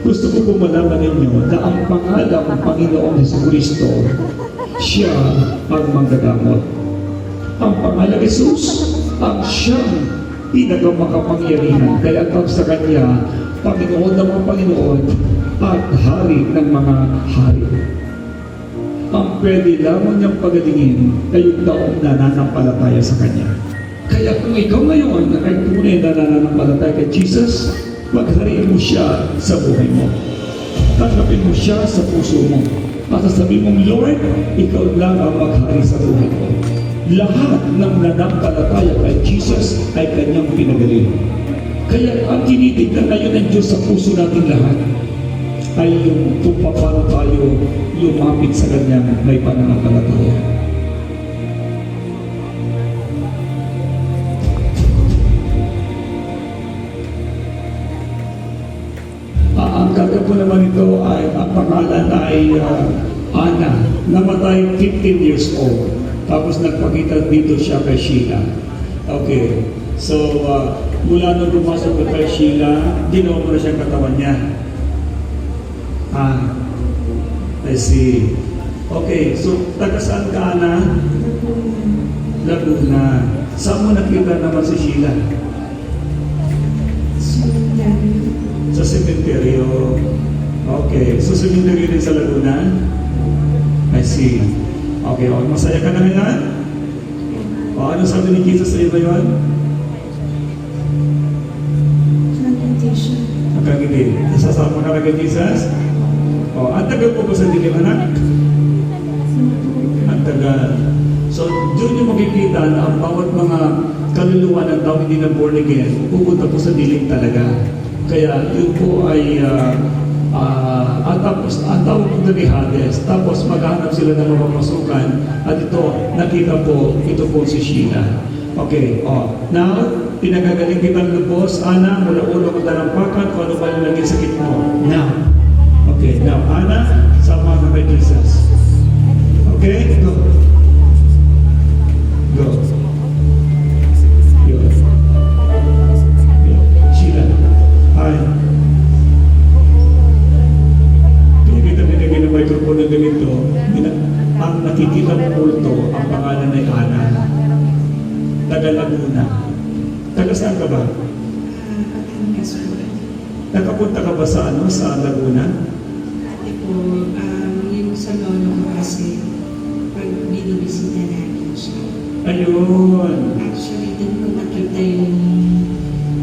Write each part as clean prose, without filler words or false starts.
Gusto ko po malaman ninyo na ang pangalang Panginoong Jesucristo, siya ang manggagamot. Ang pangalang Jesus, ang siyang pinakamakapangyarihan. Kaya ang tawag sa Kanya, Panginoon ng mga Panginoon at Hari ng mga Hari. Ang pwede lamang niyang pagalingin ay yung taong nananampalataya sa Kanya. Kaya kung ikaw ngayon ay tunay na nananampalataya kay Jesus, maghariin mo siya sa buhay mo. Tanggapin mo siya sa puso mo. At sasabihin mong, Lord, ikaw lang ang maghari sa buhay ko. Lahat ng nananampalataya kay Jesus ay Kanyang pinagaling. Kaya ang tinitignan ngayon ng Diyos sa puso natin lahat ay yung kung paano tayo lumapit sa Kanyang may pananampalataya. Ang kagad po naman ito ay, ang pangalan ay Ana. Namatay 15 years old. Tapos nagpakita dito siya kay Sheila. Okay. So, mula nung pumasok ko kay Sheila, ginawa mo na siyang katawan niya. I see. Okay. So, taga saan ka, Ana? Laguna. Saan mo nakita naman si Sheila? Sa sementeryo. Okay. So, sementeryo din sa Laguna? I see. Okay. O, masaya ka na ngayon? O, ano sabi ni Jesus sa iyo ngayon? Nakagigil. Nasasama mo na kay Jesus? O, ang tagal po ba sa dilim, anak? Ang tagal. So, doon yung makikita na ang bawat mga kaluluwa ng tao hindi na born again, pupunta po sa dilim talaga. Kaya yun po ay tapos ang tawag po na ni Hades, tapos maghanap sila ng mapapasukan at ito, nakita po, ito po si Sheila. Okay, now, pinagagaling kitang lubos, Ana, mula ulo ko dalampakan, kung ano ba yung naging sakit mo. Now, okay, now, Ana, sama ka kay Jesus. Okay, go. Go. Sheila, hi. Microphone na ganito, ang nakikita mo multo, ang pangalan ay Ana. Taga Laguna. Taga saan ka ba? Nakapunta ka ba sa Laguna? Ate po, yung sa lolo ko kasi, pag binibisita natin siya. Ayun. Actually, din ko nakita yung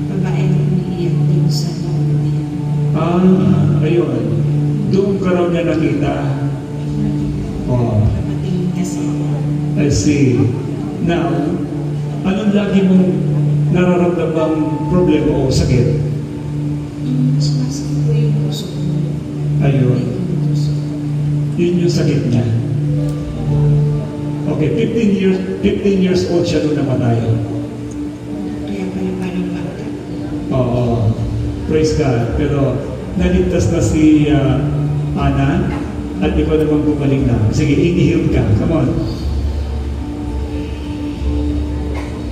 babae na umiiyak din sa lolo niya. Ayun. Doon ka raw niya nakita. Kapatid kasi. I see. Now, anong lagi mong nararamdamang problema o sakit? Sumasakit po yung puso ko. Ayun. Yun yung sakit niya. Okay, 15 years old siya nung namatay. Kaya pala parang bata. Oo. Praise God. Pero naligtas na si Ana at ikaw naman gumaling na. Sige, inihilm ka. Come on.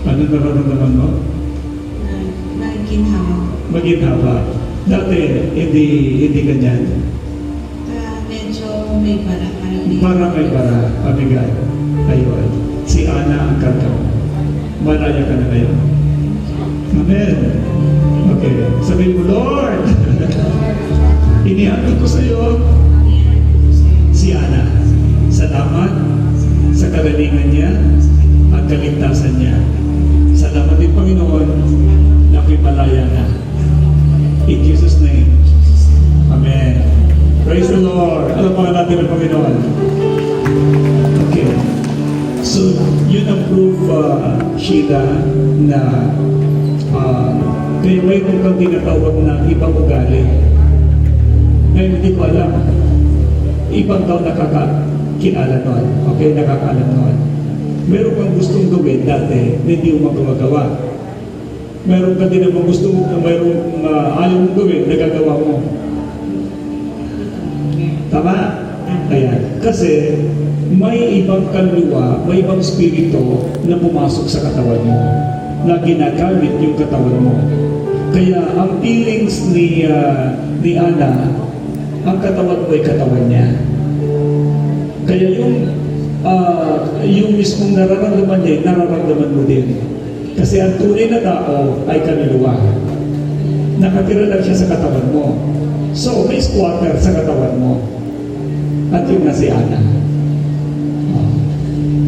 Ano nararamdaman mo? Naginhawa. Maginhawa. Dati, hindi ganyan. Medyo may bara. Parang may bara. Pamigay. Ayun. Si Ana ang karga mo. Malaya ka na ngayon. Amen. Okay. Sabihin mo, Lord! Inihatid ko sa iyo si Ana. Salamat sa kagalingan niya at kaligtasan niya. Salamat din, Panginoon, na malaya na. In Jesus' name. Amen. Praise the Lord. Alam mga natin ng Panginoon. Okay. So, yun ang proof, Sheila, na kaya mayroon kang tinatawag na ibang ugali. Ngayon, hindi ko alam. Ibang daw nakakakilala noon. Okay, nakakaalam noon. Meron kang gustong gawin dati na hindi mo magagawa. Meron ka din naman gustong, mayroong ayaw mong gawin, nagagawa mo. Tama? Kaya, kasi may ibang kaluluwa, may ibang spirito na pumasok sa katawan mo, na ginagamit yung katawan mo. Kaya ang feelings ni Ana, ang katawan mo ay katawan niya. Kaya yung mismong nararamdaman niya, nararamdaman mo din. Kasi ang tunay na tao ay kaluluwa. Nakatira lang siya sa katawan mo. So, may squatter sa katawan mo. At yun na si Ana.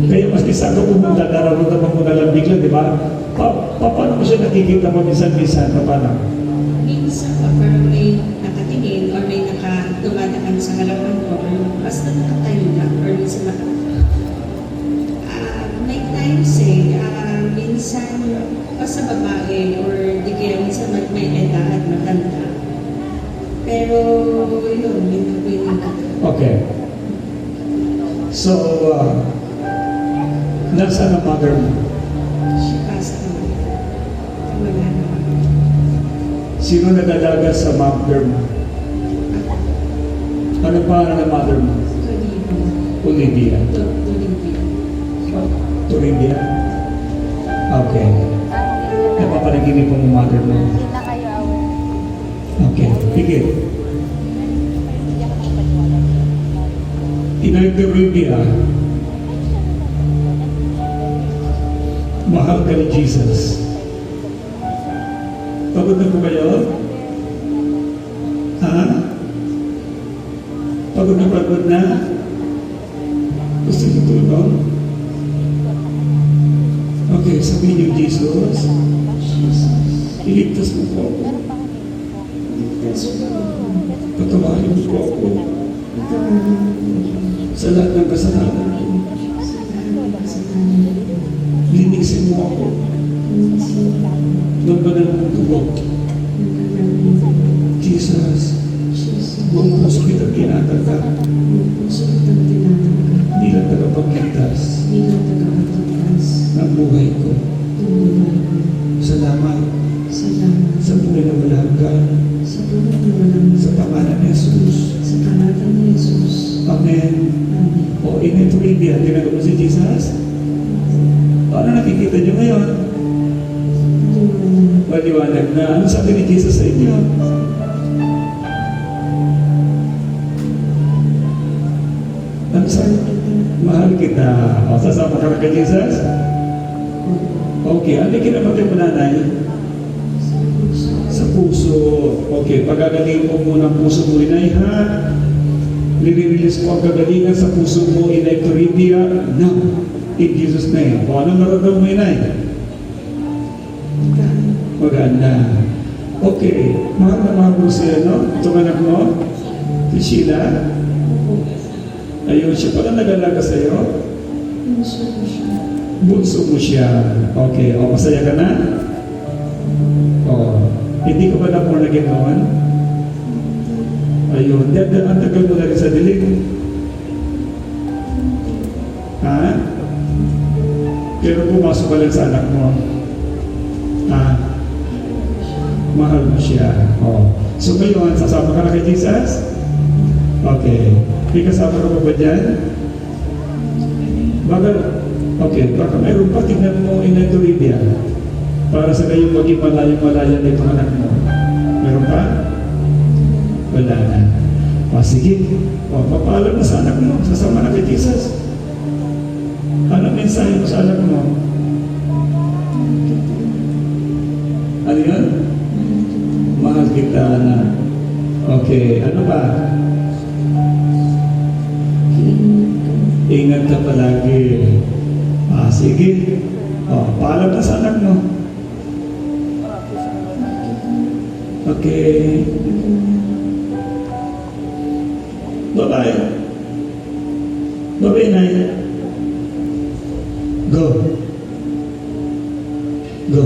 Kaya mas isa ka pumunta, nararamdaman mo na lang bigla, di ba? Paano mo siya nakikita mo minsan-minsan? Paano? Minsan pa, parang may nakatingin or may dumadaan sa harapan ko or basta nakatayo lang or minsan may times minsan basta babae or di kaya minsan may edad, matanda. Pero yun, may Okay. So, nasaan ang mother mo? siya pasa naman. Wala naman. Sino nag-alaga sa mother mo? Ano pa ng mother mo? Olivia. Olivia? Okay. Napapanaginip mo mother mo? Hindi na kayo aware. Okay. Pigil. Inay Olivia, mahal ka ni Jesus. Pagod na po kayo? Ha? Pagod na? Gusto niyo tulong? Okay, sabihin niyo, Jesus, iligtas mo po ako. Patawarin mo po ako sa lahat ng kasalanan ko. Linisin mo ako ng banal mong dugo. Jesus, buong puso kitang kinatagka. Hindi lang tagapagligtas ng buhay ko. Salamat sa buhay na wala hanggan. Sa pangalan ni Jesus. Amen. O, inito Olivia, tinagal mo si Jesus? Paano nakikita niyo ngayon? Maliwanag na. Ano sabi ni Jesus sa inyo? Ano sabi? Mahal kita. O, sasama ka na kay Jesus? Okay. Ano kinamatay mo nanay? Sa puso. Okay. Pagagaling mo muna ang puso mo, inay, ha? Nire-release ko ang kagalingan sa puso mo, inay Olivia. Now, in Jesus' name. O, anong naramdaman mo, inay? Maganda. Okay. Mahal na mahal mo siya, no? Itong anak mo? Si Sheila? Ayun, siya pala nag-alaga sa'yo? Bunso mo siya. Okay. O, masaya ka na? O, hindi ka ba na born again noon? Ayun. Ang tagal mo na rin sa dilig. Ha? Pero pumasok ka lang sa anak mo. Ha? Mahal mo siya. O. So ngayon, sasama ka na kay Jesus? Okay. May kasama ka pa ba dyan? Okay, baka mayroon pa, tignan mo Inay Olivia para sa kayong maging malayang-malaya na itong anak mo. Meron pa? Wala na. O, sige. O, papaalam na sa anak mo. Sasama na kay Jesus. Ano mensahe mo sa anak mo? Ano yun? Mahal kita na. Okay, ano ba? Ingat ka palagi. Sige. Paalam na sa anak mo. Okay. Bye-bye. Bye-bye, Nay. Go. Go.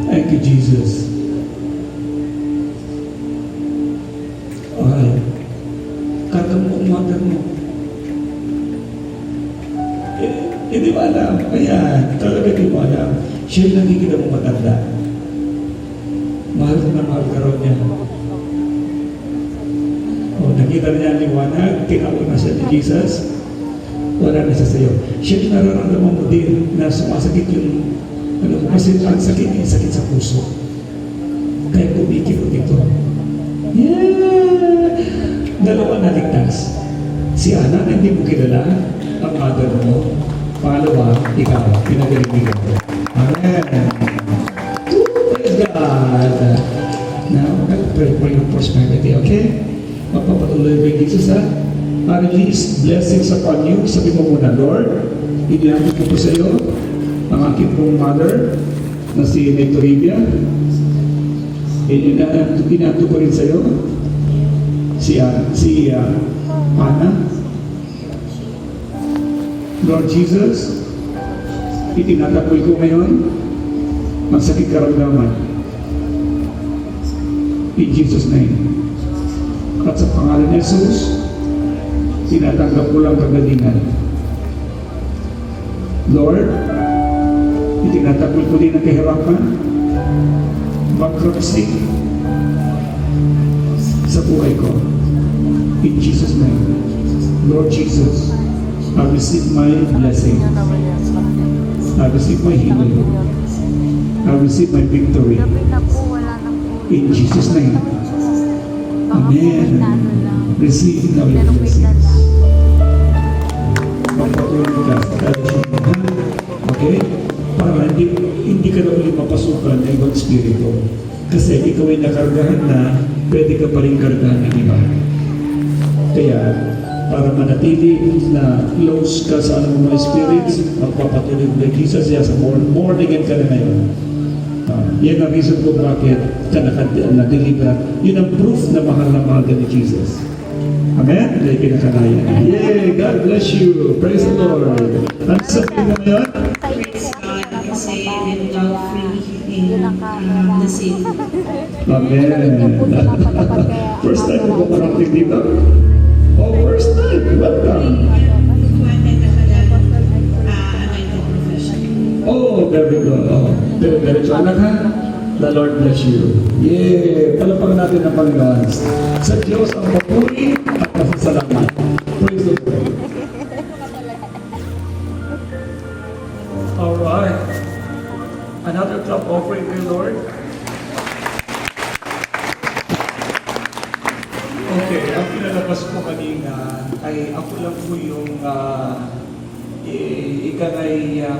Thank you, Jesus. Alright. Kata mo ang mother mo. Hindi mo alam. Kaya, talaga hindi mo alam. Siya lang hindi kita mo matanda. Mahal na mahal ka ron niya. O, nakita niya ang liwanag, tinawag na siya ni Jesus, wala na siya sa'yo. siya nararamdaman mo din na sumasakit yung kasi ang sakit sa puso. Kaya kumikilo dito. Yeah! Dalawa na ligtas. Si Ana na hindi mo kilala, ang mother mo. Pangalawa, ikaw, pinagalingan mo. Amen. Praise God. Now, I'll pray for your prosperity, okay? Magpapatuloy ba yung Jesus, ha? Release blessings upon you. Sabi mo muna, Lord, inihabot ko po sa iyo ang aking pong mother na si Nectoribia. Inato ko rin sa iyo si Ana. Lord Jesus, itinatapoy ko ngayon ang sakit karamdaman. In Jesus' name. At sa pangalan ni Jesus, tinatanggap ko lang kagalingan. Lord, itinatapoy ko din ang kahirapan, bankruptcy sa buhay ko. In Jesus' name. Lord Jesus, I receive my blessing. I receive my healing. I receive my victory. In Jesus' name. Amen. Receive now your blessings. Magpatuloy ka sa kalasyon. Okay? Para hindi ka na ulit mapasukan ng ibang spirito. Kasi ikaw ay nakargahan na, pwede ka pa rin kargahan ng iba. Kaya, para manatili na close ka sa anong mga spirits, magpapatuloy mo kay Jesus, sa more again ka na ngayon. Yan ang reason kung bakit ka na-deliver. Yun ang proof na mahal ka ni Jesus. Amen? Dahil kinakanaya. Yay! God bless you! Praise the Lord! Ano sabihin mo ngayon? Praise God kasi we're now free in the city. Amen! First time mo ba parating dito? Oh, first time! Welcome! Oh, very good. Oh, very good. Anak ha? The Lord bless you. Yeah! Talapakan natin ang Panginoon. Sa Diyos ang papuri at pasasalamat. Praise the Lord. Alright. Another clap offering to the Lord. Okay, ang pinalabas ko kanina ay ako lang po yung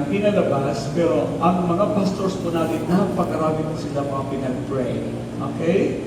pinalabas, pero ang mga pastors po natin, napakarami po sila mga pinag-pray. Okay?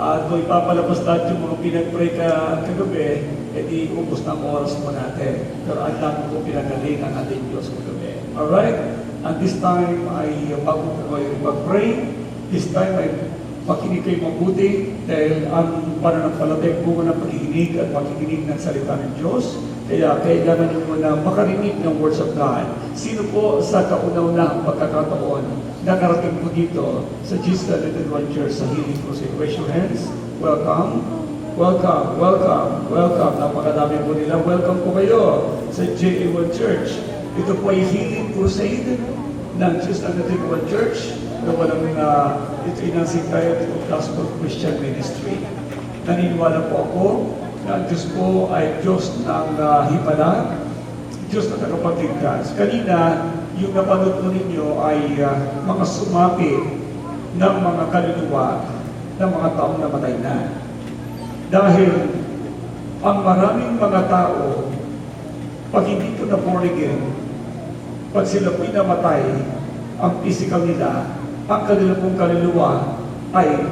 At kung ipapalabas natin yung mga pinag-pray kagabi, edi ubos na ang oras mo natin. Pero ang dami po pinagaling ang ating Diyos kagabi. Alright? At this time ay bago po kayo mag-pray, this time ay makinig kayo mabuti dahil ang pananampalatay po ng pagkikinig at makikinig ng salita ng Diyos. Kaya kailangan nyo muna makarinig ng words of God. Sino po sa kauna-unahang pagkakataon nakarating po dito sa Jesus Little One Church sa Healing Crusade? Raise your hands. Welcome. Welcome. Welcome. Welcome. Napakadami po nila. Welcome po kayo sa JA1 Church. Ito po ay Healing Crusade ng Jesus Little One Church na walang ito inasitayan ng Gospel Christian Ministry. Naniniwala po ako na ang Diyos po ay Diyos ng himala, Diyos na tagapagligtas. Kanina, yung napanood mo ninyo ay mga sumapi ng mga kaluluwa ng mga taong namatay na. Dahil ang maraming mga tao, pag hindi ko na born again, pag sila pinamatay, ang physical nila, ang kanilang pong kaluluwa ay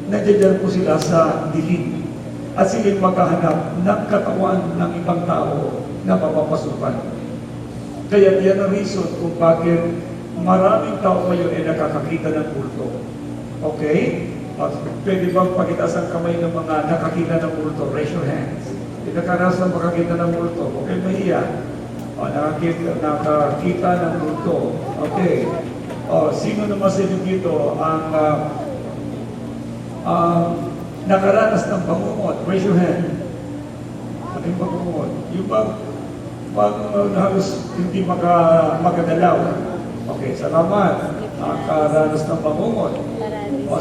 nandiyan po sila sa dilim. At sila'y maghahanap ng katawan ng ibang tao na mapapasukan. Kaya yan ang reason kung bakit maraming tao ngayon ay nakakakita ng multo. Okay? At pwede bang pagitaas ang kamay ng mga nakakita ng multo? Raise your hands. Hindi nakaranas na makakita ng multo. Okay, mahiya. Nakakita ng multo. Okay. Sino naman sa inyo dito ang nakaranas ng bangungot? Raise your hand. Ano yung bangungot? Yung pag halos hindi makagalaw. Okay, salamat. Nakaranas ng bangungot.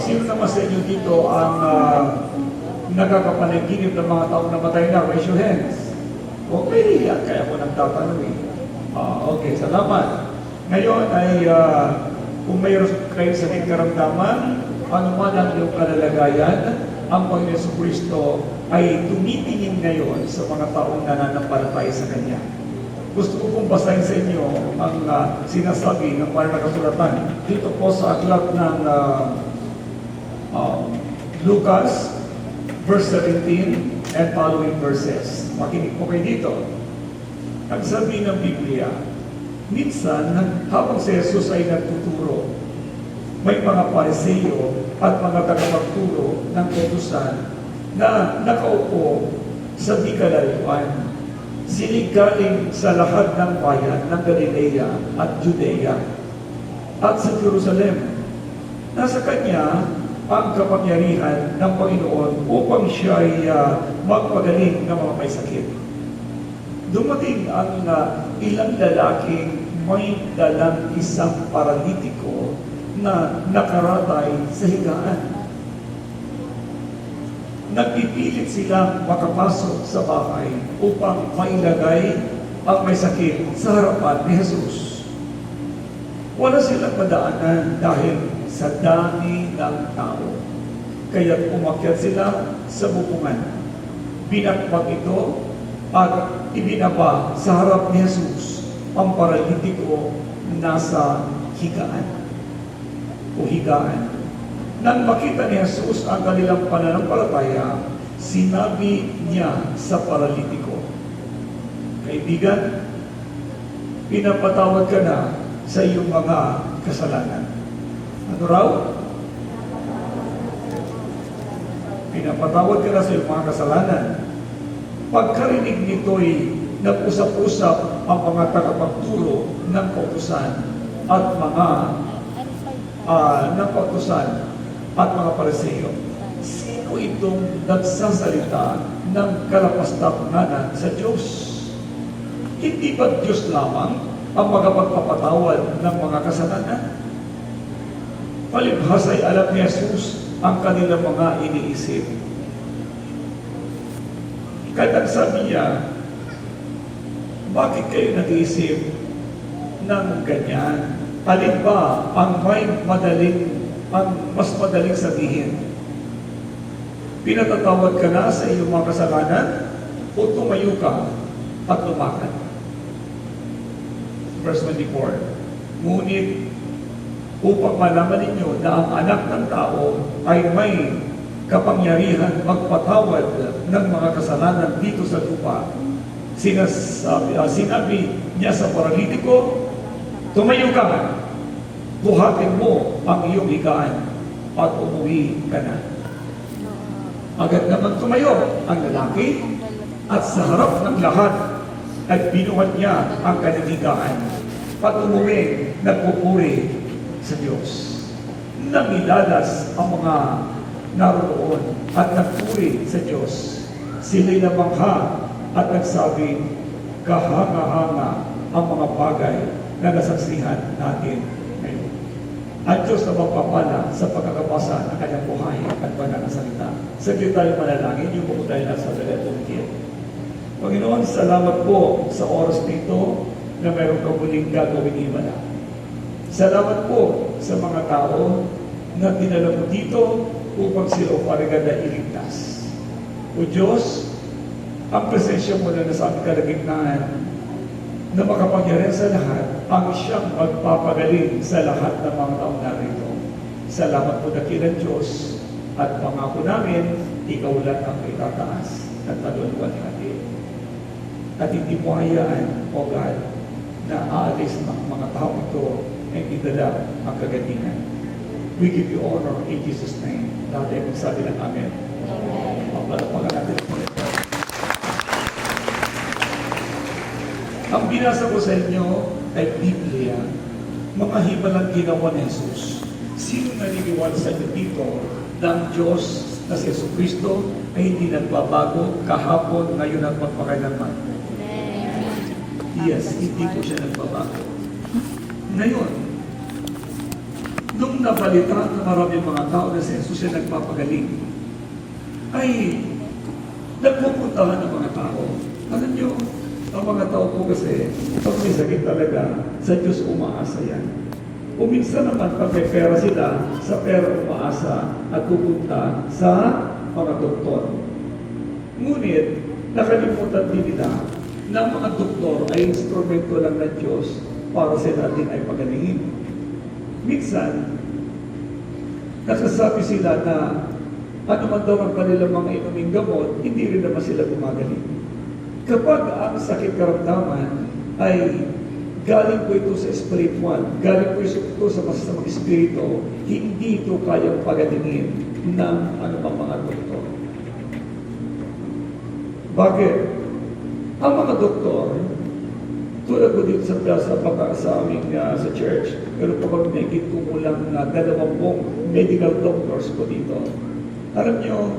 Sino naman sa inyo dito ang nakakapanaginip ng mga taong namatay na? Raise your hands. Okay, kaya ako nagtatanong eh. Okay, salamat. Ngayon ay kung mayroon kayo sa karamdaman, ano man ang iyong kalalagayan, ang Panginoon Jesucristo ay tumitingin ngayon sa mga taong nananampalataya sa Kanya. Gusto ko pong basahin sa inyo ang sinasabi ng parang nakasulatan dito po sa aklat ng Lucas, verse 17 and following verses. Makinig po kayo dito. Ang sabi ng Biblia, minsan, habang si Jesus ay nagtuturo, may mga Pariseo at mga tagapagturo ng kautusan na nakaupo sa di kalayuan. Sila galing sa lahat ng bayan ng Galilea at Judea at sa Jerusalem. Nasa Kanya ang kapangyarihan ng Panginoon upang siya ay magpagaling ng mga may sakit. Dumating ang ilang lalaking may dalang isang paralitiko na nakaratay sa higaan. Nagpipilit silang makapasok sa bahay upang mailagay ang may sakit sa harapan ni Jesus. Wala silang madaanan dahil sa dami ng tao. Kaya't umakyat sila sa bubungan. Binakbak ito at ibinaba sa harap ni Jesus ang paralitiko nasa higaan o higaan. Nang makita ni Jesus ang kanilang pananampalataya, sinabi niya sa paralitiko, "Kaibigan, pinapatawad ka na sa iyong mga kasalanan." Ano raw? Pinapatawad ka na sa iyong mga kasalanan. Pagkarinig nito'y nag-usap-usap ang mga tagapagturo ng kautusan at mga at mga Pariseo. Sino itong nagsasalita ng kalapas-tapunanan sa Diyos? Hindi ba Diyos lamang ang magpapatawad ng mga kasalanan? Palibhas ay alam ni Jesus ang kanilang mga iniisip. Kaya sabi niya, bakit kayo nag-iisip ng ganyan? Alin ba ang mas madaling sabihin? Pinatatawad ka na sa iyong mga kasalanan o tumayo ka at lumakad? Verse 24, ngunit upang malaman ninyo na ang anak ng tao ay may kapangyarihan magpatawad ng mga kasalanan dito sa lupa. Sinabi niya sa paralitiko, tumayo ka, buhatin mo ang iyong higaan at umuwi ka na. Agad naman tumayo ang lalaki at sa harap ng lahat at binuhat niya ang kanyang higaan at umuwi nagpupuri sa Diyos. Namilalas ang mga naroon at nagpuri sa Diyos. Sila'y namangha at nagsabi, kahanga-hanga ang mga bagay na nasaksihan natin ngayon. At Diyos na magpapala sa pagkakabasa ng kanyang buhay at pananasalita. Saglit tayo manalangin, yung po tayo nasa dalatungkit. Panginoon, salamat po sa oras nito na mayroong kamuling gagawin himala. Salamat po sa mga tao na dinala mo dito upang sila uparigan na iligtas. O Diyos, ang presensya mo na nasa aming kalagitnaan na makapangyarihan sa lahat, ang siyang magpapagaling sa lahat ng mga taong narito. Salamat po dakilang Diyos at pangako namin, ikaw lang ang itataas at talulwalhati. At hindi mo hayaan, O God, na aalis ng mga tao ito ay idala ang kagatingan. We give you honor in Jesus' name. Lahat ay magsabi ng Amen. Pagpalapagan natin ang mga ito. Ang binasa ko sa inyo ay Biblia, mga himalang ginawa ni Jesus. Sino naniniwala sa inyo dito na ang Diyos na si Jesucristo ay hindi nagbabago kahapon, ngayon at magpakailanman? Yes, hindi po siya nagbabago. Ngayon, nung nabalitaan ng maraming mga tao na si Jesus ay nagpapagaling, ay nagpupuntahan ng mga tao. Alam nyo, Ang mga tao po kasi, pag may sakit talaga, sa Diyos umaasa yan. O minsan naman, pag may pera sila, sa pera umaasa at pupunta sa mga doktor. Ngunit, nakalimutan din nila na ang mga doktor ay instrumento lang ng Diyos para sila din ay pagalingin. Minsan, nagsasabi sila na ano man daw ang kanilang mga inuming gamot, hindi rin naman sila gumagaling. Kapag ang sakit karamdaman ay galing po ito sa spiritual, galing po ito sa masasamang espiritu, hindi ito kayang pagalingin ng anumang mga doktor. Bakit? Ang mga doktor, tulad ko dito sa aming sa church, pero kapag may kumulang na 20 medical doctors po dito, alam nyo,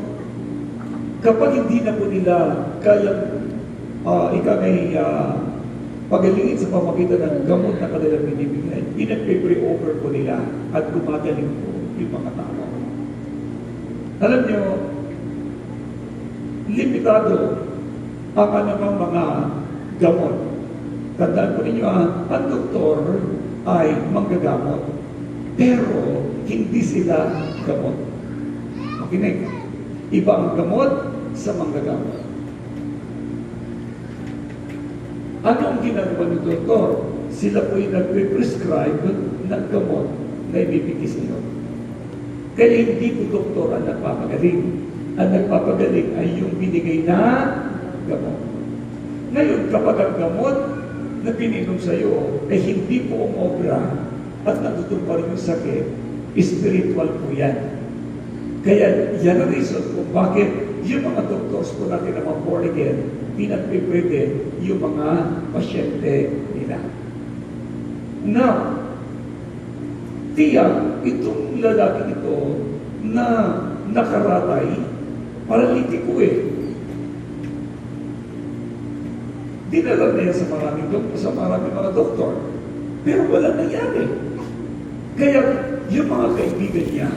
kapag hindi na po nila kayang pagalingin sa pamagitan ng gamot na kanilang binibigay, pinag-pre-over po nila at gumagaling po yung mga tao. Alam nyo, limitado ang anumang mga gamot. Tandaan po ninyo, ang doktor ay manggagamot, pero hindi sila gamot. Makinig, iba ang gamot sa manggagamot. Ano ang ginagawa ng doktor? Sila po yung nagpe-prescribe ng gamot na ibibigay sa iyo. Kaya hindi po doktor ang nagpapagaling. Ang nagpapagaling ay yung binigay na gamot. Ngayon, kapag ang gamot na pininom sa iyo ay hindi po umobra at natutong pa rin yung sakit, spiritual po yan. Kaya yan ang reason kung bakit yung mga doctors po natin na mga born again, pinagpipwede yung mga pasyente nila. Now, tiyak itong lalaki ito na nakaratay, paralitiko dinala na yan sa maraming mga doktor, pero wala nangyari. Kaya yung mga kaibigan niya,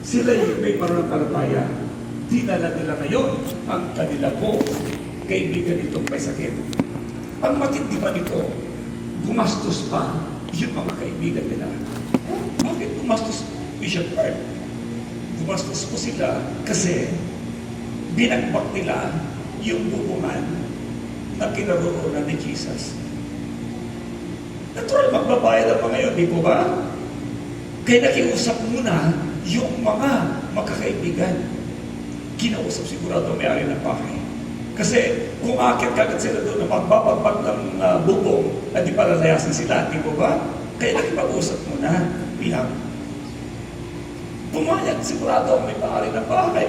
sila yung may pananampalataya, dinala nila ngayon ang kanila po kaibigan itong may sakit. Ang matindi pa nito, gumastos pa yung mga kaibigan nila. Bakit gumastos, Bishop Art? Gumastos po sila kasi binagbak nila yung bubungan na kinaroroonan ni Jesus. Natural, magbabayad ang mga yun, di po ba? Kaya nakiusap muna yung mga magkakaibigan. Kinausap sigurado may-ari ng bahay. Kasi kung akit kagad sila doon na magbabagbag ng bubong, di palalayasin sila, di po ba? Kaya nakipag-usap muna, bilang. Pumayag sigurado ang may-ari ng bahay.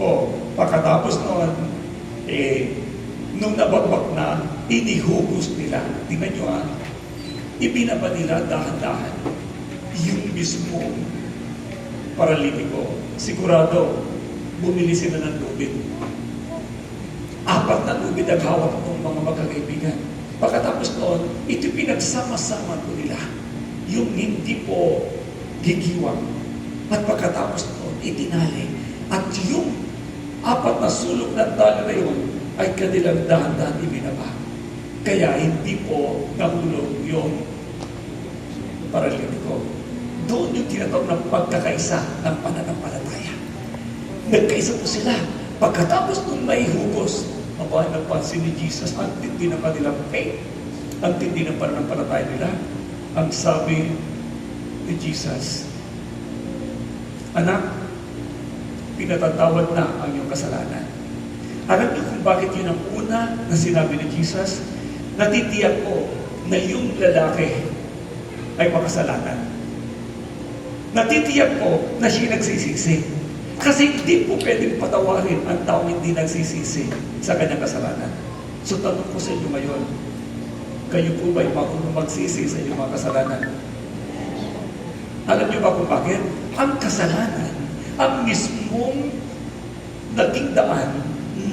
O, pagkatapos noon, nung nabagbag na, inihugos nila. Tingnan nyo ibinaba nila dahan-dahan yung mismo paralitiko. Sigurado, bumili sila ng lubid. 4 na lubid ang hawak ng mga magkakaibigan. Pagkatapos noon, ito pinagsama-sama ko nila. Yung hindi po gigiwang. At pagkatapos noon, itinali. At yung 4 na sulok ng tali na yun, ay kanilang dahan-dahan ibinaba. Kaya hindi po nahulog yung paralitiko. Doon yung tinatawag ng pagkakaisa ng pananampalataya. Nagkaisa po sila. Pagkatapos nung naihugos, napansin ni Jesus, ang tindi ng kanilang faith, ang tindi ng pananampalataya nila. Ang sabi ni Jesus, anak, pinatatawad na ang iyong kasalanan. Alam niyo kung bakit yun ang una na sinabi ni Jesus? Natitiyak ko na yung lalaki ay makasalanan. Natitiyak ko na siya nagsisisi. Kasi hindi po pwedeng patawarin ang taong hindi nagsisisi sa kanyang kasalanan. So tanong ko sa inyo ngayon, kayo po ba'y marunong magsisi sa inyong mga kasalanan? Alam niyo ba kung bakit? Ang kasalanan, ang mismong naging daan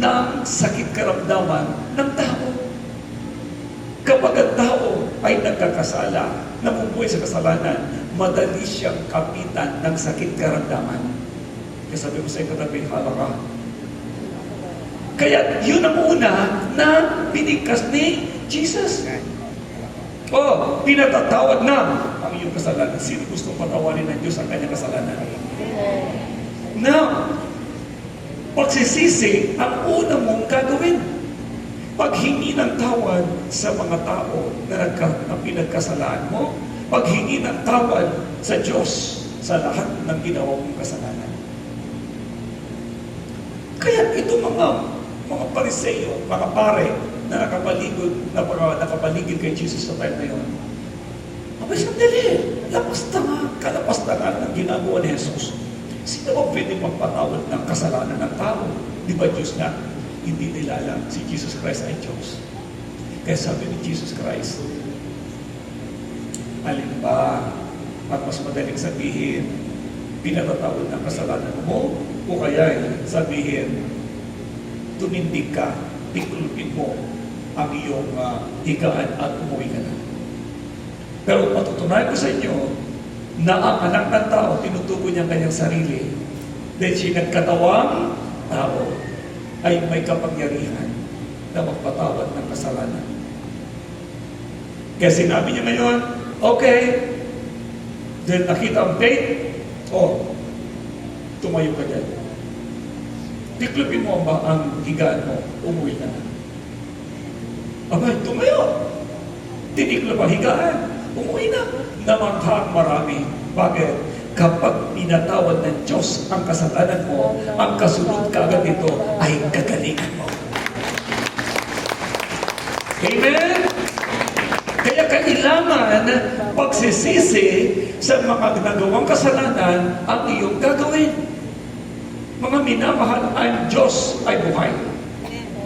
ng sakit karamdaman ng tao. Kapag ang tao ay nagkakasala, namubuhay sa kasalanan, madali siyang kapitan ng sakit karamdaman. Kaya sabi ko sa katabi, hala ka. Kaya yun ang una na binigkas ni Jesus. Pinatatawad na ang iyong kasalanan. Sino gusto patawarin ng Diyos ang kanyang kasalanan? Now, pagsisisi ang una mong gagawin. Paghingi ng tawad sa mga tao na pinagkasalaan mo, paghingi ng tawad sa Diyos sa lahat ng ginawa mong kasalanan. Kaya ito mga pariseyo, mga pare na nakapaligid kay Jesus sa time na yun. Abay, sandali, kalapastangan ng ginagawa ni Jesus. Sino ba pwede magpatawad ng kasalanan ng tao? Di ba Diyos na? Hindi nila alam si Jesus Christ ay Diyos. Kaya sabi ni Jesus Christ, alin ba at mas madaling sabihin, pinatatawad ng kasalanan mo, o kaya sabihin, tumindig ka, tiklupin mo ang iyong higaan at umuwi ka na. Pero patutunayan ko sa inyo na ang anak ng tao, tinutukoy niya kanyang sarili dahil siya nagkatawang tao ay may kapangyarihan na magpatawad ng kasalanan. Kaya sinabi niya ngayon, okay, dahil nakita ang faith, tumayo ka dyan. Tiklupin mo ang higaan mo, umuwi ka na. Aba, tumayo. Tiniklop ang higaan, umuwi na. Namangha ang marami. Bakit? Kapag pinatawad ng Diyos ang kasalanan mo, ang kasunod kaagad nito ay kagalingan mo. Amen? Kaya kailangan pagsisisi sa mga nagawang kasalanan ang iyong gagawin. Mga minamahal, ang Diyos ay buhay.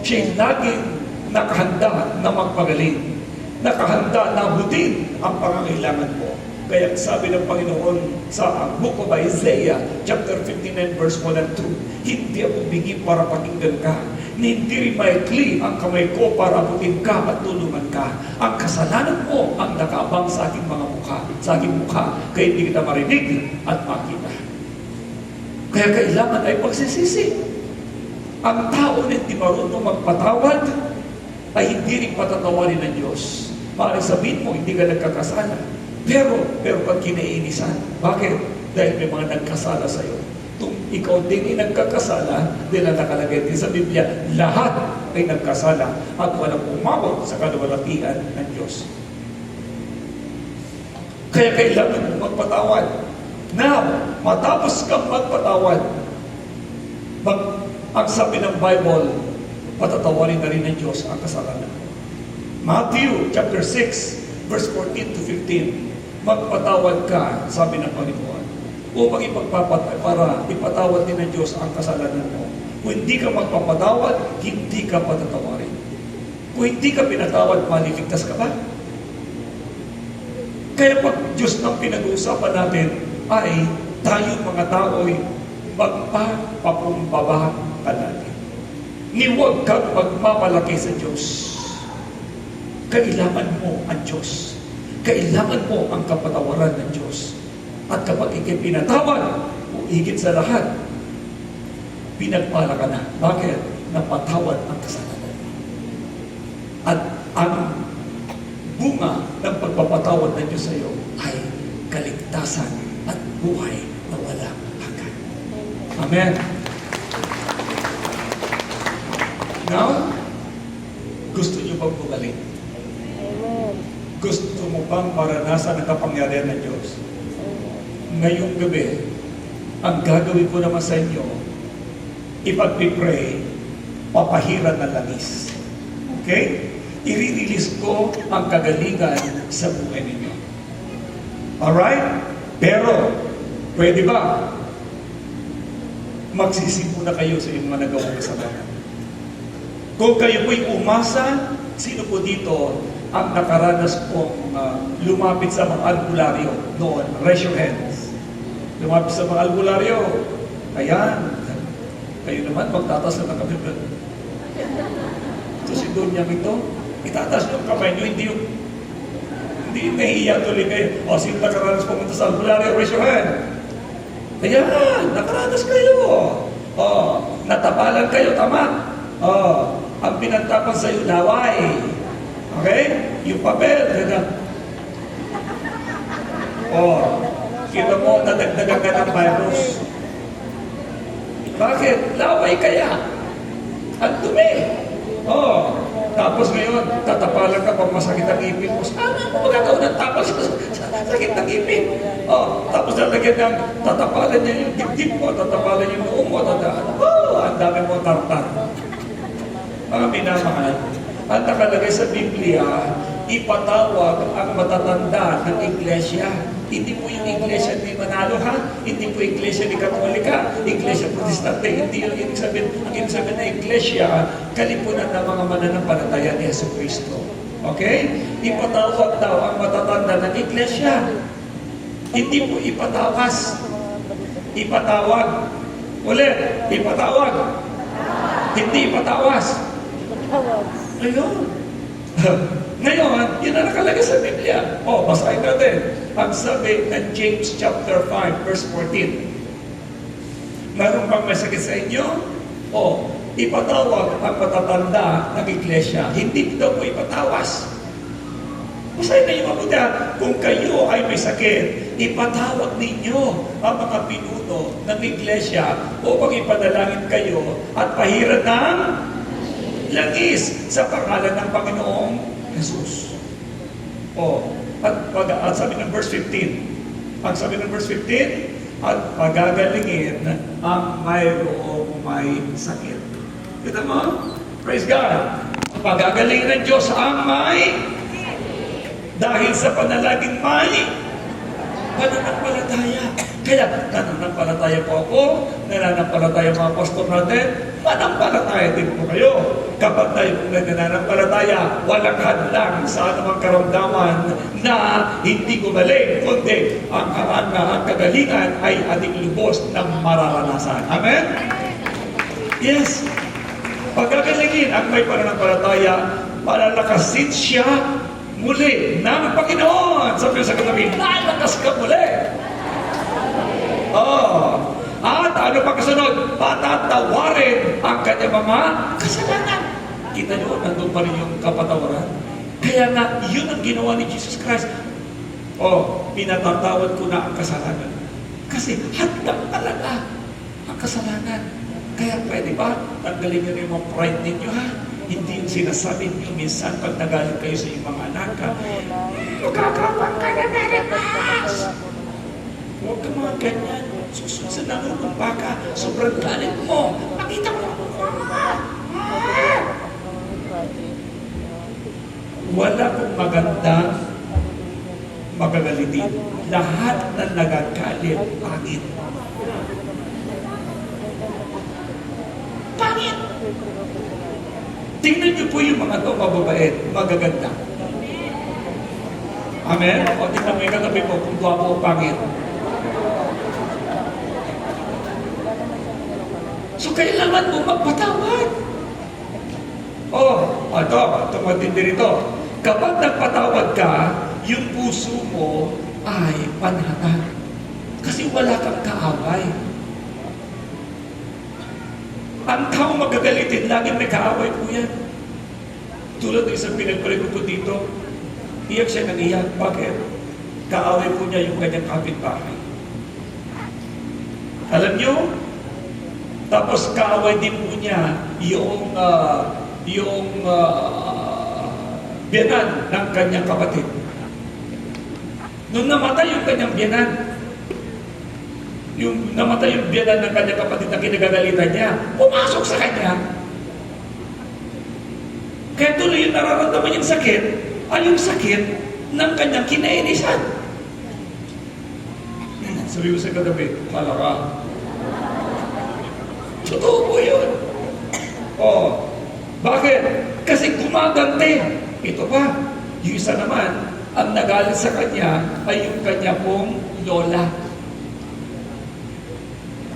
Siya'y laging nakahanda na magpagaling. Nakahanda na abutin ang pangangailangan mo. Kaya sabi ng Panginoon sa Book of Isaiah, chapter 59, verse 1 and 2, hindi ako bingi para pakinggan ka, hindi rin maikli ang kamay ko para abutin ka at tulungan ka. Ang kasalanan mo ang nakaabang sa aking mga mukha, sa aking mukha, kaya hindi kita marinig at makita. Kaya kailangan ay pagsisisi. Ang tao na hindi marunong magpatawad ay hindi rin patatawarin ng Diyos. Maaaring sabihin mo, hindi ka nagkakasala. Pero pag kinainisan, bakit? Dahil may mga nagkasala sa iyo. Kung ikaw din ay nagkakasala, dahil nakalagay din sa Biblia, lahat ay nagkasala at walang umabot sa kaluwalhatian ng Diyos. Kaya kailangan mo magpatawad. Now, matapos kang magpatawad, ang sabi ng Bible, patatawarin na rin ng Diyos ang kasalanan mo. Matthew chapter 6, verse 14 to 15, magpatawad ka, sabi ng Panginoon, upang para ipatawad din ng Diyos ang kasalanan mo. Kung hindi ka magpapatawad, hindi ka patatawarin. Kung hindi ka pinatawad, maliligtas ka ba? Kaya pag Diyos nang pinag-uusapan natin, ay tayong mga tao ay magpapakumbaba ka natin. Ni huwag kang magmapalaki sa Diyos. Kailangan mo ang Diyos. Kailangan mo ang kapatawaran ng Diyos. At kapag ikipinatawad, o higit sa lahat, pinagpala ka na. Bakit? Napatawad ang kasalanan. At ang bunga ng pagpapatawad ng Diyos sa iyo ay kaligtasan at buhay na walang hanggan. Amen. Now, gusto niyo bang bumaling? Gusto mo bang maranasan ang kapangyarihan ng Diyos? Ngayong gabi, ang gagawin ko naman sa inyo, ipag-pray, papahiran ng langis. Okay? I-release ko ang kagalingan sa buhay ninyo. Alright? Pero, pwede ba? Magsisimula kayo sa inyong mga nagawang kasalanan. Kung kayo po'y umasa, sino po dito ang nakaranas pong lumapit sa mga albularyo noon? Raise your hands. Lumapit sa mga albularyo. Ayan. Kayo naman, magtatas na ng kamay. Ito si Dunyang ito. Itatas yung kamay nyo, hindi nahihiya tuloy kayo. O, sino nakaranas pumunta sa albularyo? Raise your hand. Ayan, nakaranas kayo. O, natapalan kayo, tama. Oh, ang pinantapan sa iyo, laway. Okay? Yung papel, ganun. Oh, kita mo, nadagdagan ka ng virus. Bakit? Laway kaya. Ang dumi. Oh, tapos ngayon, tatapalan ka pag masakit ang ipin mo. Sana mo magkakaw ng tapas sa sakit ng ipin. Oh, tapos lalagyan ng tatapalan niya yung dibdib mo, tatapalan yung noo mo, ang dami mo tartar. Mga minamahal, ang nakalagay sa Biblia, ipatawag ang matatanda ng iglesia. Hindi po yung iglesia ni Manalo, ha? Hindi po iglesia ni Katolika, iglesia protestante. Hindi yung ibig sabihin ng iglesia, kalipunan ng mga mananampalataya ni Jesucristo. Okay? Ipatawag daw ang matatanda ng iglesia. Hindi po ipatawas. Ipatawag. Ulit, ipatawag. Hindi ipatawas. Ayun. Ngayon, yun ang nakalagay sa Biblia. O, basahin natin. Ang sabi ng James chapter 5, verse 14. Meron bang may sakit sa inyo? O, ipatawag ang matatanda ng iglesia. Hindi daw po ipatawas. Basahin na yung mabuti. Kung kayo ay may sakit, ipatawag ninyo ang mga pinuno ng iglesia upang ipadalangin kayo at pahiran ng langis sa pangalan ng Panginoong Jesus. At sabi ng verse 15, at pagagalingin ang mayroong may sakit. Kita mo? Praise God. Pagagalingin ng Diyos ang may, dahil sa panalagin may pananampalataya. Kaya nananampalataya po ako, nananampalataya mga pastor natin, manampalataya din po kayo. Kapag tayo po nananampalataya, walang hadlang sa anumang karamdaman na hindi gumaling, kundi ang kagalingan ay ating lubos ng mararanasan. Amen? Yes. Pagkagalingin ang may pananampalataya, malalakasin siya muli ng Panginoon. Sabi sa katabi, lalakas ka muli. Oh. At ano pa kasunod? Patatawarin ang kanyang mga kasalanan. Kita nyo, nandun pa rin yung kapatawaran. Kaya nga, yun ang ginawa ni Jesus Christ. Oh, pinatatawad ko na ang kasalanan. Kasi hadlang talaga ang kasalanan. Kaya pwede ba, tanggalin nyo rin yung pride ninyo, ha? Hindi yung sinasabi niyo minsan pag nagalit kayo sa inyong mga anak, magkakapang ka na narimas! Huwag ka mga ganyan. Susunod sa nangunumpa ka, sobrang galit mo. Pakita mo ang mukha. Wala pong magandang magagalitin. Lahat na nagagalit, pangit. Pangit! Tingnan niyo po yung mga ito, mababait, magaganda. Amen? O tingnan mo yung katabi mo kung guwapo o pangit. So, kailangan mo magpatawad. Ito matindi rito. Kapag nagpatawad ka, yung puso mo ay panhatag. Kasi wala kang kaaway. Ang tao magagalitin, laging may kaaway po yan. Tulad ng isang pinagpalit ko dito, iyak siya ng iyak. Bakit? Kaaway po niya yung kanyang kapitbahay. Alam niyo? Tapos kaaway din po niya yung biyanan ng kanyang kapatid. Nung namatay yung kanyang biyanan, yung biyanan ng kanyang kapatid na kinagagalitan niya, pumasok sa kanya. Kaya tuloy yung nararamdaman yung sakit, ay yung sakit ng kanyang kinainisan. Sabi mo sa katabi, pala ka. Totoo po yun. Bakit? Kasi gumagante. Ito pa, yung isa naman, ang nagalit sa kanya ay yung kanya pong lola.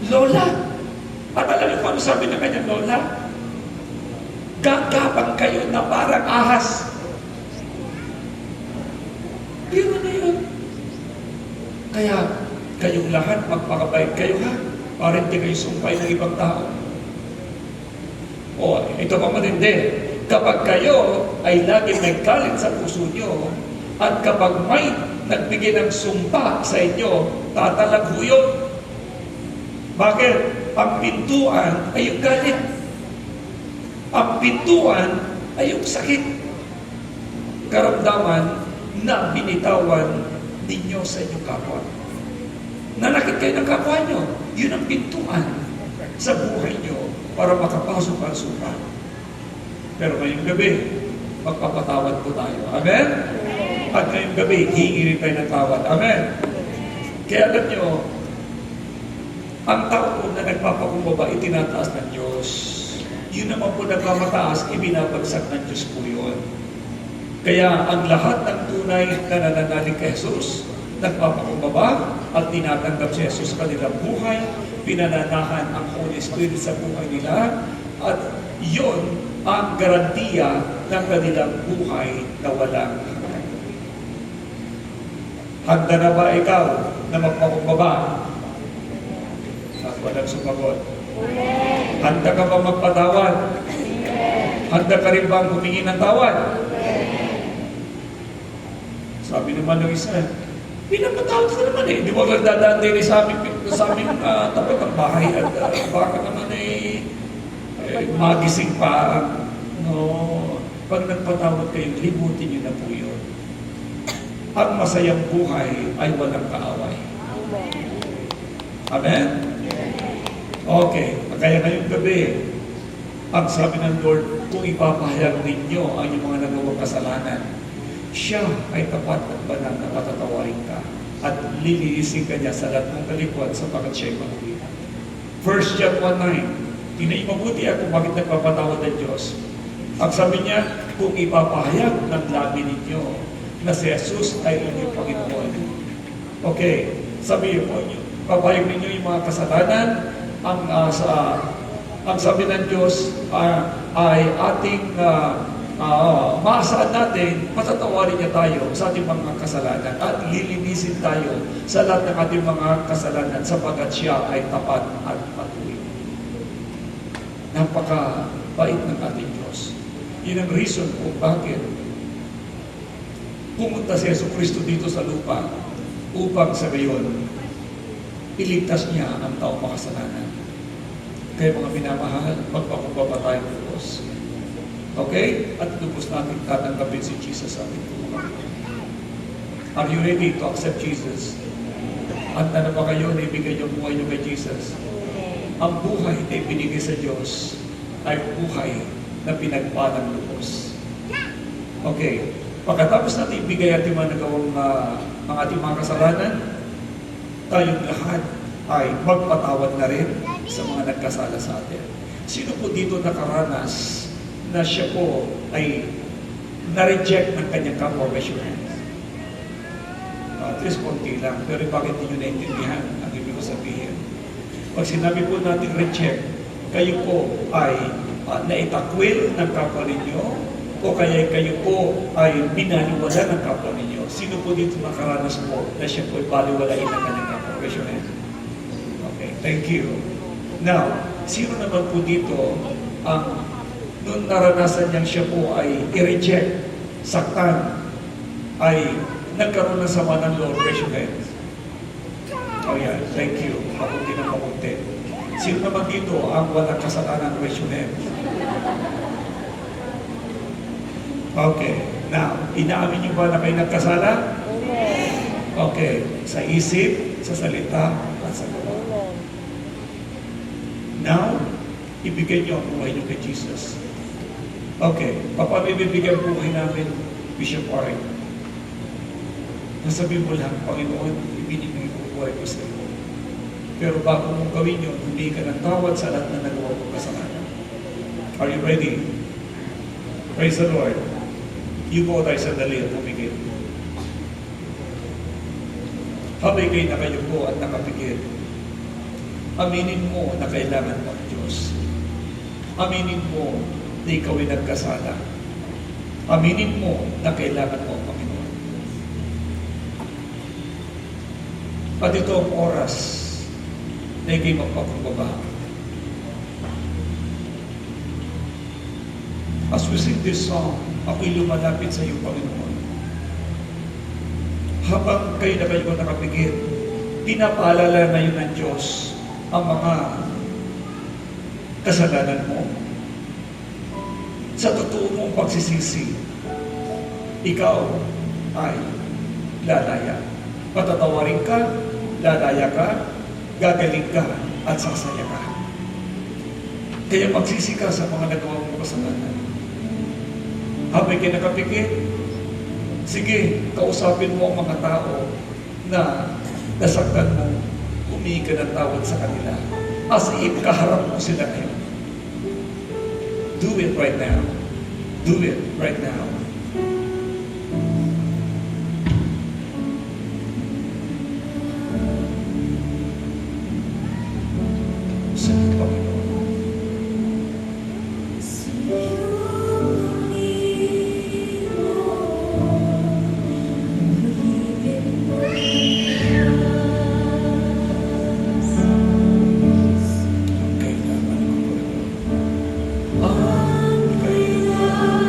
Lola. At alam niyo kung ano sabi ng kanyang lola? Gagapang kayo na parang ahas. Pero na yun. Kaya, kayong lahat, magpakabait kayo ha. Para hindi kayo sumpay ng ibang tao. O, ito pa matindi. Kapag kayo ay lagi may galit sa puso nyo, at kapag may nagbigay ng sumpa sa inyo, tatalagho yun. Bakit? Ang pintuan ay yung galit. Ang pintuan ay yung sakit. Karamdaman na binitawan ninyo sa inyong kapwa. Nanakit kayo ng kapwa nyo. Yun ang pintuan sa buhay nyo para makapasok ang sumpa. Pero ngayong gabi, magpapatawad po tayo. Amen? At ngayong gabi, hihingi rin tayo ng tawad. Amen? Kaya alam nyo, ang tao na nagpapakumbaba, itinataas ng Diyos. Yun naman po nagpapataas, ibinabagsak ng Diyos po yun. Kaya ang lahat ng tunay na nananalig kay Jesus, nagpapakumbaba at tinatanggap si Jesus sa kanilang buhay, pinananahan ang Holy Spirit sa buhay nila, at yun ang garantiya ng kanilang buhay na walang hanggan. Handa na ba ikaw na magpakumbaba? At walang sumagot. Handa ka ba magpatawad? Handa ka rin bang humingi ng tawad? Sabi naman ng isa, pinapatawad ka naman eh. Di ba nagdadaan din sa aming tapat ng bahay at baka naman magising pa. No, pag nagpatawad kayo, limutin nyo na po yun. Ang masayang buhay ay walang kaaway. Amen? Okay, kaya ngayong gabi, ang sabi ng Lord, kung ipapahayag ninyo ang inyong mga nagawang kasalanan, siya ay tapat at banal na patatawarin ka at lilinisin ka niya sa lahat ng kalikuan sapagkat siya'y manuwi. 1 John 1:9, tinay mabuti ako bakit nagpapatawad ng Diyos. Ang sabi niya, kung ipapahayag ng labi ninyo na si Jesus ay inyong Panginoon. Okay, sabi po niyo, papahayag ninyo yung mga kasalanan, ang sabi ng Diyos ay ating maasaan natin, patatawarin niya tayo sa ating mga kasalanan at lilinisin tayo sa lahat ng ating mga kasalanan sapagkat siya ay tapat at patuloy. Napakabait ng ating Diyos. Yun ang reason kung bakit pumunta si Jesucristo dito sa lupa upang sa gayon iligtas niya ang taong makasalanan. Kaya mga minamahal, magpakumbaba tayo ng Diyos. Okay? At lubos natin tatanggapin si Jesus sa ating buhay. Are you ready to accept Jesus? Handa na ba kayo na ibigay yung buhay niyo kay Jesus? Ang buhay na ibinigay sa Diyos ay buhay na pinagpalang lubos. Okay. Pagkatapos natin ibigay ating mga nagawang ating mga kasalanan, tayong lahat ay magpatawad na rin sa mga nagkasala sa atin. Sino po dito nakaranas na siya po ay na-reject ng kanyang kapwa? Raise your hands. At least konti lang. Pero bakit hindi nyo naintindihan ang ibig ko sabihin? Pag sinabi po natin reject, kayo po ay naitakwil ng kapwa ninyo o kaya kayo po ay binaliwala ng kapwa ninyo. Sino po dito nakaranas po na siya po ay baliwalain ng kanyang kapwa? Raise your hands. Okay, thank you. Now, sino naman po dito ang noong naranasan niyang siya po ay i-reject, saktan, ay nagkaroon ng sama ng Lord? Raise your hands. Oh yeah, thank you. Mabuti na mabuti. Sino naman dito ang walang kasalanan? Raise your hands. Okay. Now, inaamin niyo ba na kayo nagkasala? Okay. Sa isip, sa salita, at sa gawa. Now, ibigay niyo ang buhay niyo kay Jesus. Okay. Paano ibibigay ang buhay namin, Bishop Warren? Nasabi mo lang, Panginoon, ibinigay ko buhay ko sa iyo. Pero bago mong gawin yun, hindi ka ng tawad sa lahat na nagawa mong kasalanan. Are you ready? Praise the Lord. Yuko tayo sandali at pumigil. Habay kayo nakayuko at nakapigil. Aminin mo na kailangan mo ang Diyos. Aminin mo na ikaw ay nagkasala. Aminin mo na kailangan mo ang Panginoon. At ito ang oras na ikay magpakumbaba. As we sing this song, ako'y lumalapit sa iyo, Panginoon. Habang kayo na kayo nakapigit, pinapaalala na yun ng Diyos ang mga kasalanan mo. Sa totoo mong pagsisisi, ikaw ay lalaya. Patatawarin ka, lalaya ka, gagaling ka, at sasaya ka. Kaya magsisi ka sa mga nagawa mong kasalanan. Habang kinakapikit, sige, kausapin mo ang mga tao na nasaktan mo, humingi ka ng tawad sa kanila. As if kaharap mo sila ngayon. Do it right now. Do it right now. Sa Panginoon. Kailangan ko po ito. Ang kailangan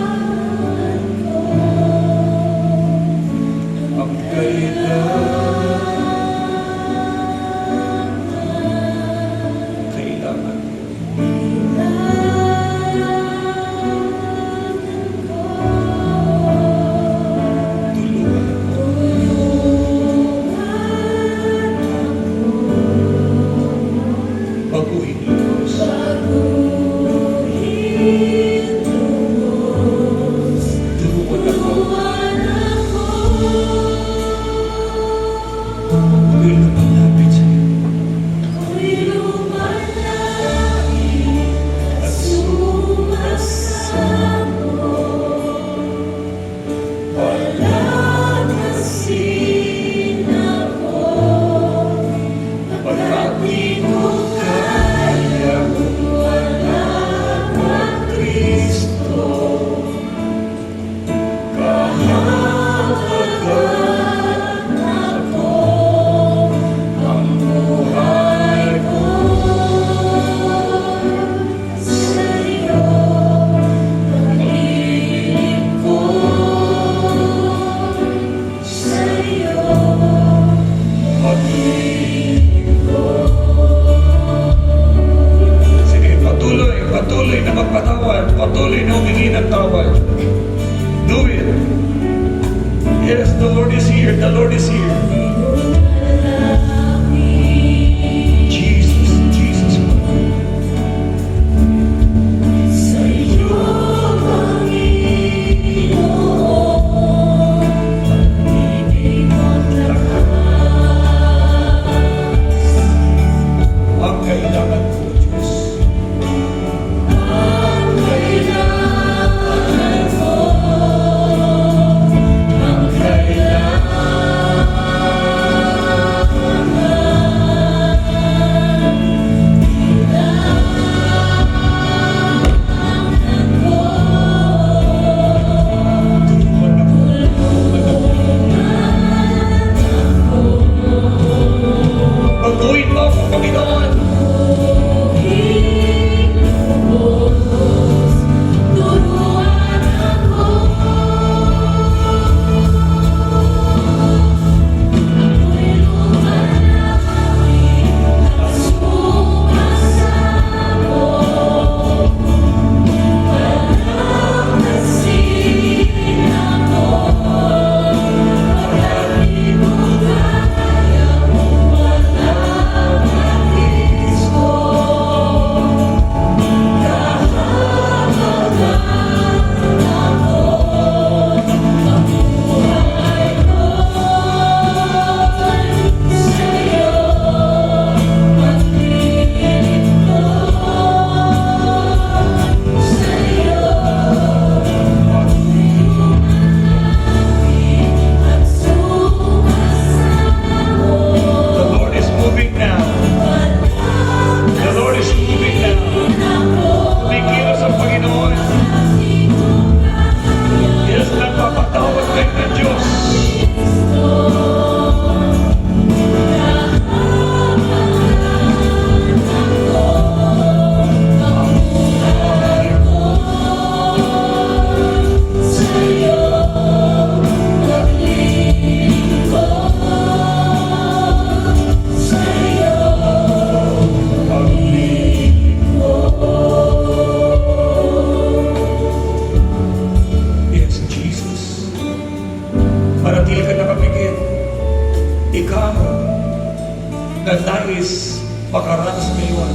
na nais makaranas ngayon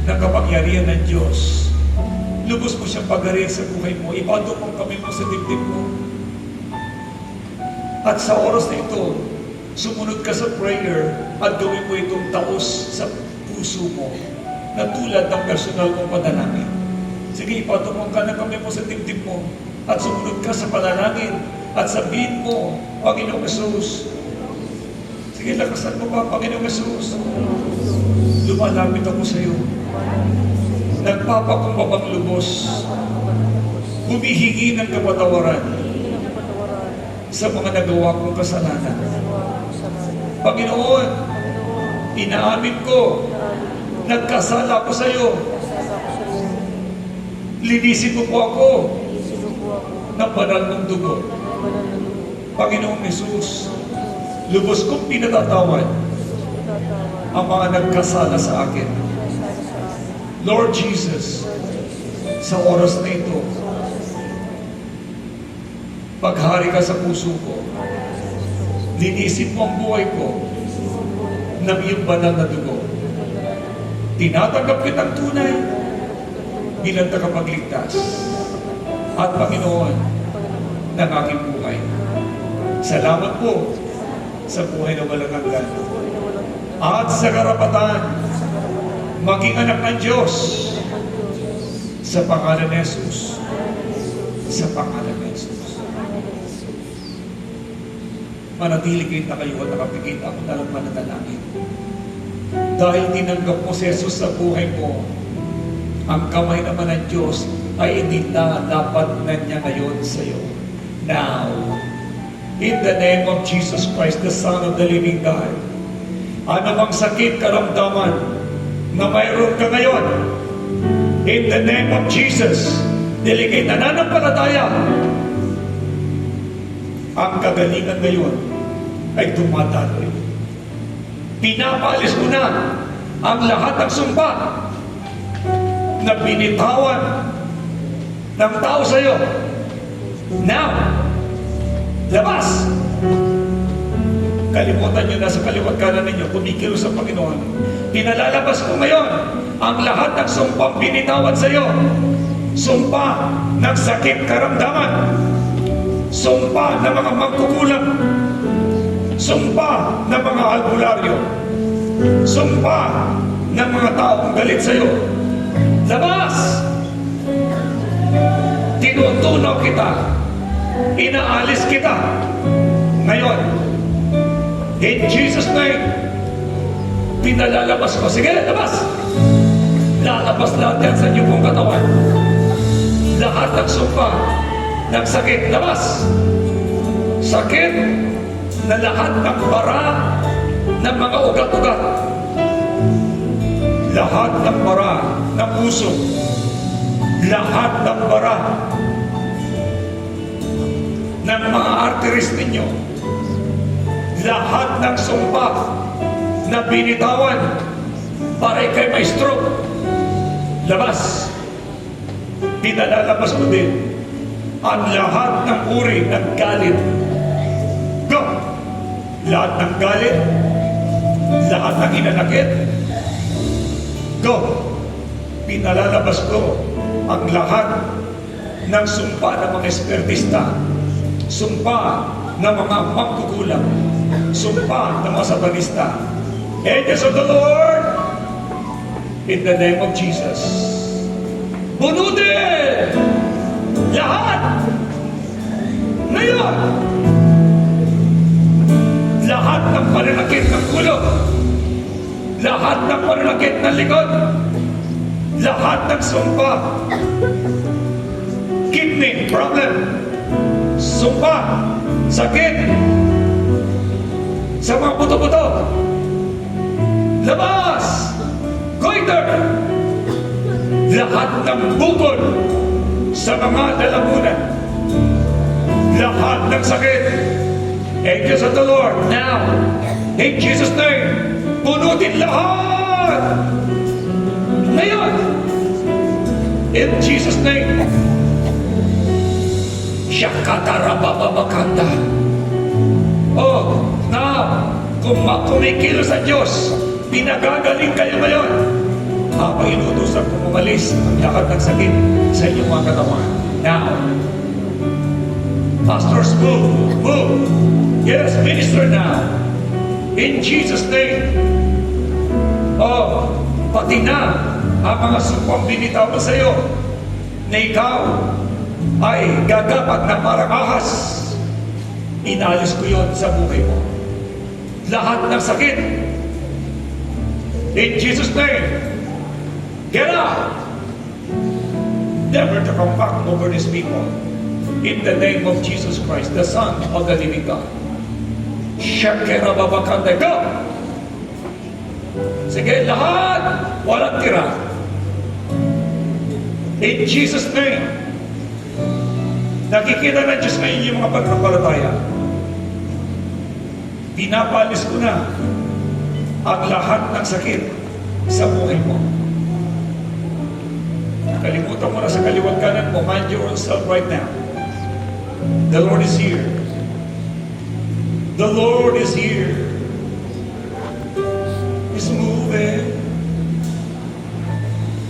ng kapangyarihan ng Diyos. Lubos mo siyang pagarihan sa buhay mo. Ipado mo ang kamay mo sa dibdib mo. At sa oras na ito, sumunod ka sa prayer at gawin mo itong taos sa puso mo na tulad ng personal mong panalangin. Sige, ipatumong ka ng kamay mo sa dibdib mo at sumunod ka sa panalangin at sabihin mo, Panginoong Jesus. Sige, lakasan mo pa, Panginoong Jesus. Lumalapit ako sa iyo. Nagpapakumbabang lubos. Humihingi ng kapatawaran sa mga nagawa kong kasalanan. Panginoon, inaamin ko, nagkasala ko sa iyo. Linisin mo po ako ng banal mong dugo. Panginoong Jesus, lubos kong pinatatawad ang mga nagkasala sa akin. Lord Jesus, sa oras na ito, paghari ka sa puso ko, linisin mo ang buhay ko ng iyong banal na dugo. Tinatanggap kitang tunay bilang tagapagligtas at Panginoon ng aking buhay. Salamat po sa buhay na walang hanggan at sa karapatan maging anak ng Diyos sa pangalan ni Jesus. Sa pangalan ni Jesus. Manatili kayo na kayo at nakapigit ako na lang mananalangin. Dahil tinanggap mo si Jesus sa buhay mo, ang kamay naman ng Diyos ay hindi na dapat na niya ngayon sa iyo. Now, in the name of Jesus Christ, the Son of the living God, anumang sakit, karamdaman na mayroon ka ngayon, in the name of Jesus, delikay nananampalataya, ang kagalingan ngayon ay tumataloy. Pinapaalis ko na ang lahat ng sumpa na binitawan ng tao sa iyo. Now, labas! Kalimutan nyo na sa kaliwat kanan ninyo, kumikilos sa Panginoon. Pinalalabas ko ngayon ang lahat ng sumpang binitawan sa iyo. Sumpa ng sakit karamdaman. Sumpa ng mga magkukulang. Sumpa ng mga albularyo. Sumpa ng mga taong galit sa iyo. Labas! Tinutunaw kita. Inaalis kita. Ngayon, in Jesus' name, pinalalabas ko. Sige, labas! Lalabas lahat yan sa inyo pong katawan. Lahat ng sumpa ng sakit, labas! Sakit na lahat ng bara ng mga ugat-ugat. Lahat ng bara ng puso. Lahat ng bara ng mga arteries ninyo. Lahat ng sumpa na binitawan para ikay may stroke. Labas. Pinalalabas ko din ang lahat ng uri ng galit. Go! Lahat ng galit, lahat ng hinanakit. Go! Pinalalabas ko ang lahat ng sumpa ng mga espiritista, sumpa ng mga magkukulang, sumpa ng mga satanista. Angels of the Lord, in the name of Jesus, bunutin lahat ngayon. Lahat ng pananakit ng ulo, lahat ng pananakit ng likod, lahat ng sumpa, kidney problem, sumpa, sakit sa mga buto-buto, labas, goiter, lahat ng bukol sa mga lalamunan, lahat ng sakit. Angels of the Lord, now, in Jesus' name, punutin lahat ngayon, in Jesus' name. Shakatarabababakanda. Oh, now, Kung kumikilos sa Diyos, pinagagaling kayo ngayon. Habang inutusan kong umalis ang lahat ng sakit sa inyong mga katawan. Now, pastors, move, move. Yes, minister now. In Jesus' name. Oh, pati na ang mga supang binitawan sa iyo na ikaw ay gagapat na parang ahas. Inalis ko yon sa buhay mo. Lahat ng sakit. In Jesus' name. Get up! Never to come back over these people. In the name of Jesus Christ, the Son of the living God. Shakira babakanda. Go! Sige, lahat! Walang tira. In Jesus' name. Nakikita ng Diyos ngayon yung mga pagkapalataya. Pinapalis ko na ang lahat ng sakit sa buhay mo. Kalimutan mo na sa kaliwat kanan mo. Mind your own self right now. The Lord is here. The Lord is here. He's moving.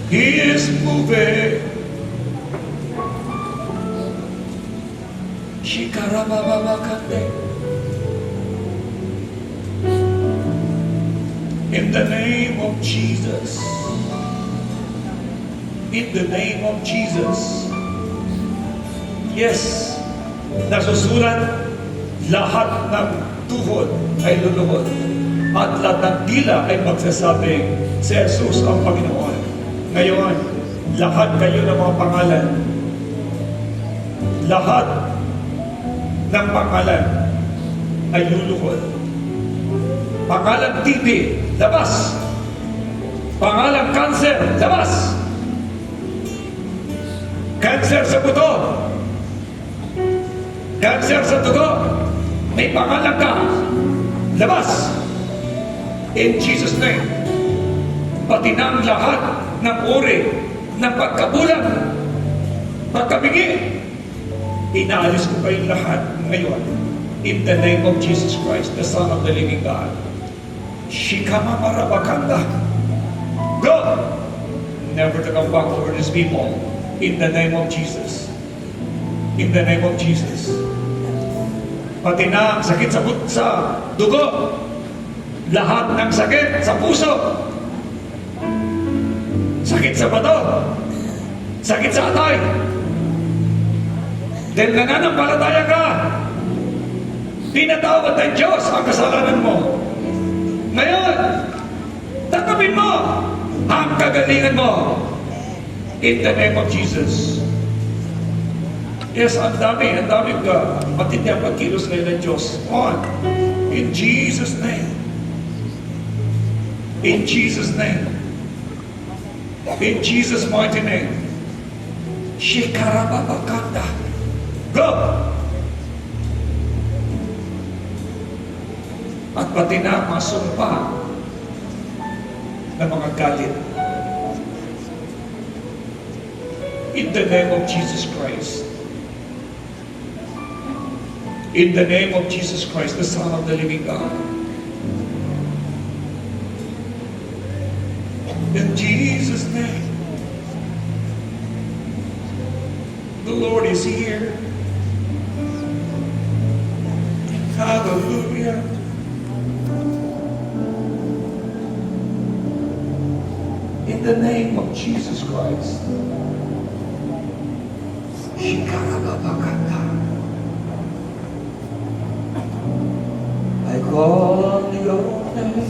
He is moving. Shikarababakande. In the name of Jesus. In the name of Jesus. Yes, nasusulat, lahat ng tuhod ay luluhod at lahat ng dila ay magsasabing si Jesus ang Panginoon. Ngayon, lahat kayo ng mga pangalan, lahat ng pangalan ay luluhod. Pangalan TB, labas. Pangalan cancer, labas. Cancer sa buto. Cancer sa dugo. May pangalan ka. Labas. In Jesus' name. Pati na ang lahat ng uri ng pagkabulag, pagkabigi. Inaalis ko kayong lahat ngayon. In the name of Jesus Christ, the Son of the living God. Shikama marabakanda. Go! Never to come back over these people. In the name of Jesus. In the name of Jesus. Pati na ang sakit sa dugo. Lahat ng sakit sa puso. Sakit sa bato. Sakit sa atay. Dahil nananampalataya ka. Pinatawad ng Diyos ang kasalanan mo. Ngayon, tanggapin mo ang kagalingan mo. In the name of Jesus. Yes, ang dami ka. Matindi ang pagkilos ngayon ng Diyos. On. In Jesus' name. In Jesus' name. In Jesus' mighty name. Shikarababakanda. Go! At pati na masumpa ng mga galit. In the name of Jesus Christ. In the name of Jesus Christ, the Son of the living God. In Jesus' name. The Lord is here. Hallelujah. In the name of Jesus Christ. Shikarababakanda. I call on your name,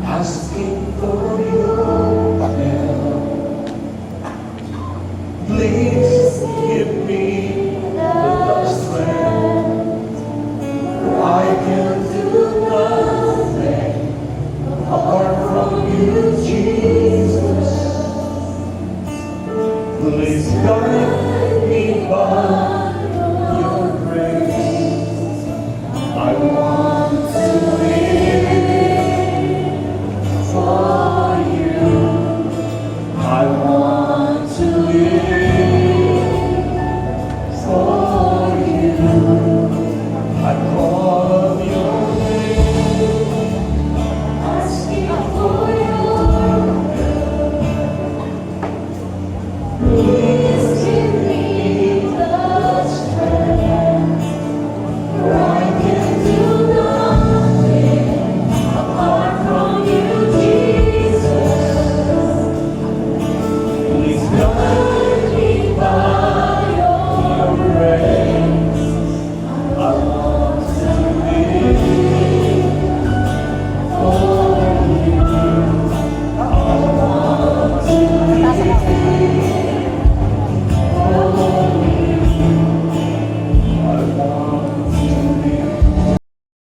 asking for your help. Please give me the strength. I can do nothing apart from you, Jesus.